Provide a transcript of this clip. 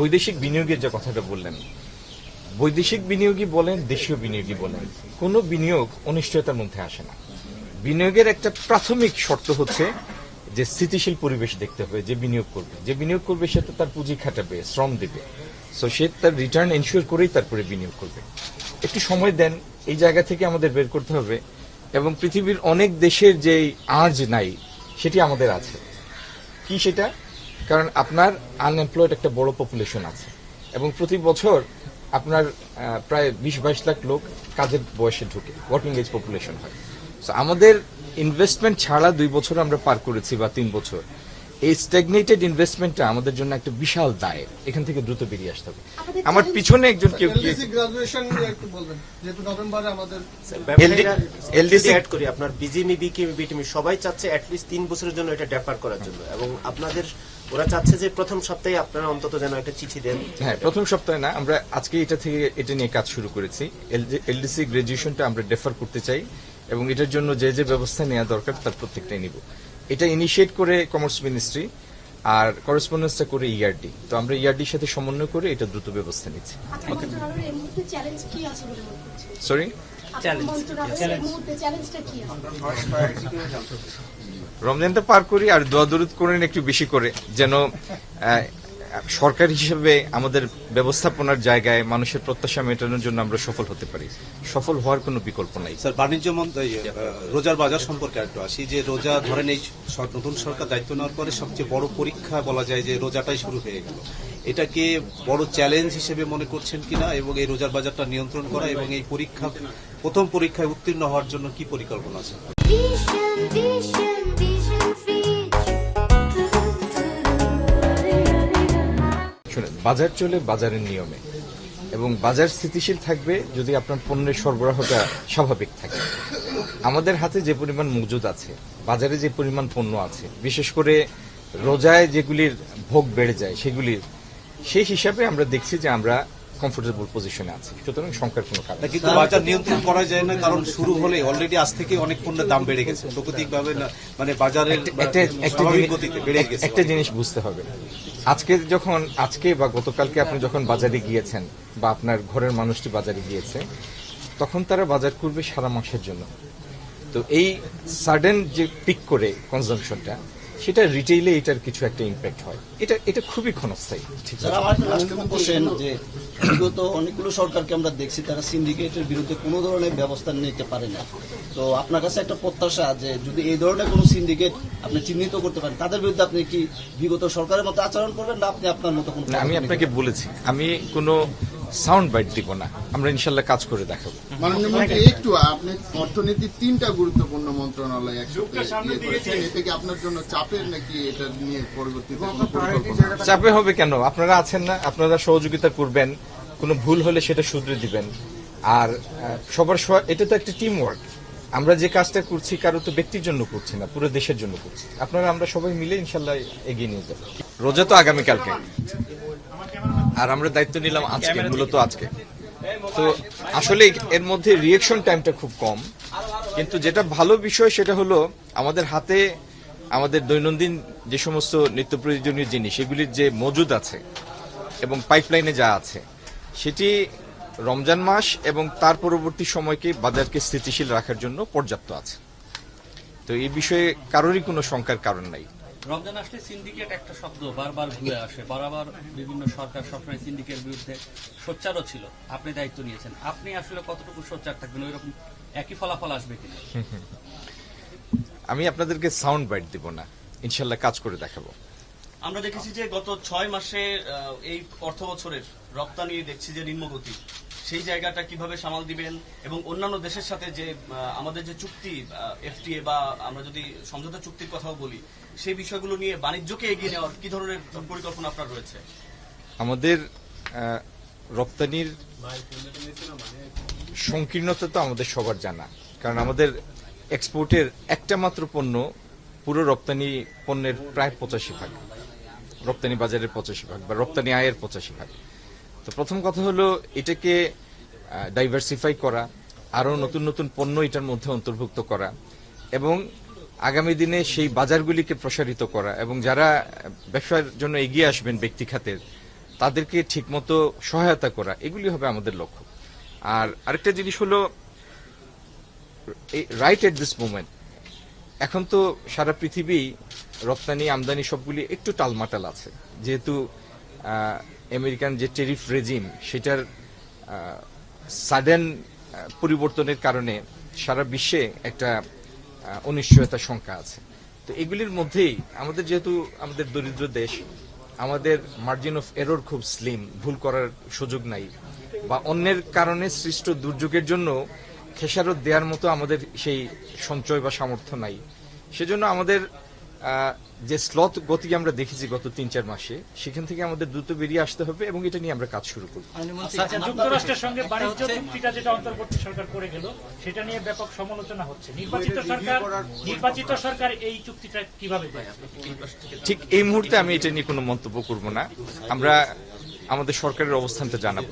বৈদেশিক বিনিয়োগের যে কথাটা বললেন, বৈদেশিক বিনিয়োগই বলেন, দেশীয় বিনিয়োগই বলেন, কোনো বিনিয়োগ অনিশ্চয়তার মধ্যে আসে না। বিনিয়োগের একটা প্রাথমিক শর্ত হচ্ছে যে স্থিতিশীল পরিবেশ দেখতে হবে। যে বিনিয়োগ করবে সে তো তার পুঁজি খাটাবে, শ্রম দেবে, সো সে তার রিটার্ন এনশিওর করেই তারপরে বিনিয়োগ করবে। একটু সময় দেন, এই জায়গা থেকে আমাদের বের করতে হবে। এবং পৃথিবীর অনেক দেশের যে আজ নাই সেটি আমাদের আছে। কি সেটা? কারণ আপনার আনএমপ্লয়েড একটা বড় পপুলেশন আছে এবং প্রতি বছর আপনার প্রায় 20-22 লাখ লোক কাজের বয়সে ঢুকে, ওয়ার্কিং এজ পপুলেশন হয়। সো আমাদের ইনভেস্টমেন্ট ছাড়া 2 বছর আমরা পার করেছি বা 3 বছর। এই স্ট্যাগনেটেড ইনভেস্টমেন্টটা আমাদের জন্য একটা বিশাল দায়, এখান থেকে দ্রুত বেরিয়ে আসতে হবে। আমার পিছনে একজন কেউ গ্রাজুয়েশন একটু বলবেন, যেহেতু নভেম্বরে আমাদের এলডিসি অ্যাড করি, আপনার বিজিএমই বিটিমি সবাই চাচ্ছে অ্যাটলিস্ট 3 বছরের জন্য এটা ডেফার করার জন্য, এবং আপনাদের ওরা চাচ্ছে যে প্রথম সপ্তাহে আপনারা অন্তত যেন একটা চিঠি দেন। হ্যাঁ, প্রথম সপ্তাহে না, আমরা আজকে এটা নিয়ে কাজ শুরু করেছি। এলডিসি গ্রাজুয়েশনটা আমরা ডেফার করতে চাই এবং এটার জন্য যে যে ব্যবস্থা নেওয়া দরকার তার প্রত্যেকটাই নিব। এটা ইনিশিয়েট করে কমার্স মিনিস্ট্রি আর করেসপন্ডেন্সটা করে ইআরডি। তো আমরা ইআরডির সাথে সমন্বয় করে এটা দ্রুত ব্যবস্থা নিচ্ছি। সরি, রমজানটা পার করি আর দোয়া দরুদ করেন একটু বেশি করে, যেন সরকার হিসেবে আমাদের ব্যবস্থাপনার জায়গায় মানুষের প্রত্যাশা মেটানোর জন্য আমরা সফল হতে পারি। সফল হওয়ার কোনো বিকল্প নাই। স্যার, বাণিজ্য রোজার বাজার সম্পর্কে একটু আসি, যে রোজা ধরেন এই নতুন সরকার দায়িত্ব নেওয়ার পরে সবচেয়ে বড় পরীক্ষা বলা যায় যে রোজাটাই শুরু হয়ে গেল। এটাকে বড় চ্যালেঞ্জ হিসেবে মনে করছেন কিনা, এবং এই রোজার বাজারটা নিয়ন্ত্রণ করা এবং এই প্রথম পরীক্ষায় উত্তীর্ণ হওয়ার জন্য কি পরিকল্পনা আছে? শুনেন, বাজার চলে বাজারের নিয়মে এবং বাজার স্থিতিশীল থাকবে যদি আপনার পণ্যের সরবরাহটা স্বাভাবিক থাকে। আমাদের হাতে যে পরিমাণ মজুদ আছে, বাজারে যে পরিমাণ পণ্য আছে, বিশেষ করে রোজায় যেগুলির ভোগ বেড়ে যায় সেগুলির, সেই হিসাবে আমরা দেখছি যে আমরা কমফোর্টেবল পজিশনে আছে। সুতরাং শঙ্কার কোনো কারণ নেই। কিন্তু বাজার নিয়ন্ত্রণ করা যায় না, কারণ শুরু হলে অলরেডি আজ থেকে অনেক পণ্যের দাম বেড়ে গেছে প্রাকৃতিকভাবে, মানে বাজারের স্বাভাবিক গতিতে বেড়ে গেছে। একটা জিনিস বুঝতে হবে, আজকে বা গতকালকে আপনি যখন বাজারে গিয়েছেন বা আপনার ঘরের মানুষটি বাজারে গিয়েছে, তখন তারা বাজার করবে সারা মাসের জন্য। তো এই সাডেন যে পিক করে কনজাম্পশনটা, সেটা রিটেইলে এটার কিছু একটা ইম্প্যাক্ট হয়। এটা খুবই ক্ষণস্থায়ী। ঠিক আছে, আমার লাস্ট কোশ্চেন, যে বিগত অনেকগুলো সরকারকে আমরা দেখছি তারা সিন্ডিকেটের বিরুদ্ধে কোনো ধরনের ব্যবস্থা নিতে পারে না। তো আপনার কাছে একটা প্রত্যাশা যে যদি এই ধরনের কোনো সিন্ডিকেট আপনি চিহ্নিত করতে পারেন, তাদের বিরুদ্ধে আপনি কি বিগত সরকারের মতো আচরণ করবেন, না আপনি আপনার মতো কোনো? আমি আপনাকে বলেছি, আমি কোনো সাউন্ড বাইট দিব না, আমরা ইনশাল্লাহ কাজ করে দেখাবো। মাননীয় মন্ত্রী, একটু আপনি অর্থনীতির 3টা গুরুত্বপূর্ণ মন্ত্রণালয় একসাথে এটা কি আপনার জন্য চাপের, নাকি এটা নিয়ে পরবর্তীতে চাপে হবে কেন? আপনারা আছেন না, আপনারা সহযোগিতা করবেন, কোনো ভুল হলে সেটা শুধরে দিবেন। আর এটা তো একটা টিম ওয়ার্ক। আমরা যে কাজটা করছি কারো তো ব্যক্তির জন্য করছি না, পুরো দেশের জন্য করছি। আমরা সবাই মিলে ইনশাল্লাহ এগিয়ে নিয়ে যাব। রোজা তো আগামীকালকে, আর আমরা দায়িত্ব নিলাম আজকে, মূলত আজকে। তো আসলে এর মধ্যে রিয়েকশন টাইমটা খুব কম, কিন্তু যেটা ভালো বিষয় সেটা হলো আমাদের হাতে আমাদের দৈনন্দিন যে সমস্ত নিত্য প্রয়োজনীয় জিনিস এগুলির যে মজুদ আছে এবং পাইপলাইনে যা আছে, সেটি রমজান মাস এবং তার পরবর্তী সময়কে বাজারকে স্থিতিশীল রাখার জন্য পর্যাপ্ত আছে। তো এই বিষয়ে কারোরই কোনো শঙ্কার কারণ নাই। রমজান আসলে সিন্ডিকেট একটা শব্দ বারবার ঘুরে আসে, বারবার বিভিন্ন সরকার সবসময় সিন্ডিকেটের বিরুদ্ধে সোচ্চারও ছিল। আপনি দায়িত্ব নিয়েছেন, আপনি আসলে কতটুকু সোচ্চার থাকবেন? ওই রকম একই ফলাফল আসবে কিনা? আমি আপনাদেরকে সাউন্ড বাইট দিব না, ইনশাল্লাহ কাজ করে দেখাবো। আমরা দেখেছি যে গত 6 মাসে এই অর্থ বছরের রপ্তানি দেখছি যে নিম্নগতি, সেই জায়গাটা কিভাবে সামাল দিবেন? এবং অন্যান্য দেশের সাথে যে আমাদের যে চুক্তি এফটিএ বা আমরা যদি সমঝোতা চুক্তির কথাও বলি, সেই বিষয়গুলো নিয়ে বাণিজ্যকে এগিয়ে নেওয়ার কি ধরনের পরিকল্পনা আপনার রয়েছে? আমাদের রপ্তানির সংকীর্ণতা তো আমাদের সবার জানা, কারণ আমাদের এক্সপোর্টের একটা মাত্র পণ্য পুরো রপ্তানি পণ্যের প্রায় 85%, রপ্তানি বাজারের 85% বা রপ্তানি আয়ের 85%। তো প্রথম কথা হলো এটাকে ডাইভার্সিফাই করা, আরো নতুন নতুন পণ্য এটার মধ্যে অন্তর্ভুক্ত করা এবং আগামী দিনে সেই বাজারগুলিকে প্রসারিত করা, এবং যারা ব্যবসার জন্য এগিয়ে আসবেন ব্যক্তি খাতের তাদেরকে ঠিকমতো সহায়তা করা, এগুলি হবে আমাদের লক্ষ্য। আর আরেকটা জিনিস হলো, রাইট এট দিস মোমেন্ট এখন তো সারা পৃথিবী রপ্তানি আমদানি সবগুলি একটু টালমাটাল আছে, যেহেতু আমেরিকান যে টেরিফ রেজিম সেটার সাডেন পরিবর্তনের কারণে সারা বিশ্বে একটা অনিশ্চয়তার সংখ্যা আছে। তো এগুলির মধ্যেই আমাদের, যেহেতু আমাদের দরিদ্র দেশ, আমাদের মার্জিন অফ এরর খুব স্লিম, ভুল করার সুযোগ নাই, বা অন্যের কারণে সৃষ্ট দুর্যোগের জন্য খেসারত দেওয়ার মতো আমাদের সেই সঞ্চয় বা সামর্থ্য নাই। সেজন্য আমাদের যে স্লথ গতি আমরা দেখেছি গত 3-4 মাসে, সেখান থেকে আমাদের দ্রুত বেরিয়ে আসতে হবে এবং এটা নিয়ে আমরা কাজ শুরু করব। আচ্ছা, যুক্তরাষ্ট্রের সঙ্গে বাণিজ্য চুক্তিটা যেটা অন্তর্বর্তী সরকার করে গেল, সেটা নিয়ে ব্যাপক সমালোচনা হচ্ছে। নির্বাচিত সরকার এই চুক্তিটা কিভাবে দেখে? ঠিক এই মুহূর্তে আমি এটা নিয়ে কোনো মন্তব্য করব না, আমরা আমাদের সরকারের অবস্থানটা জানাবো।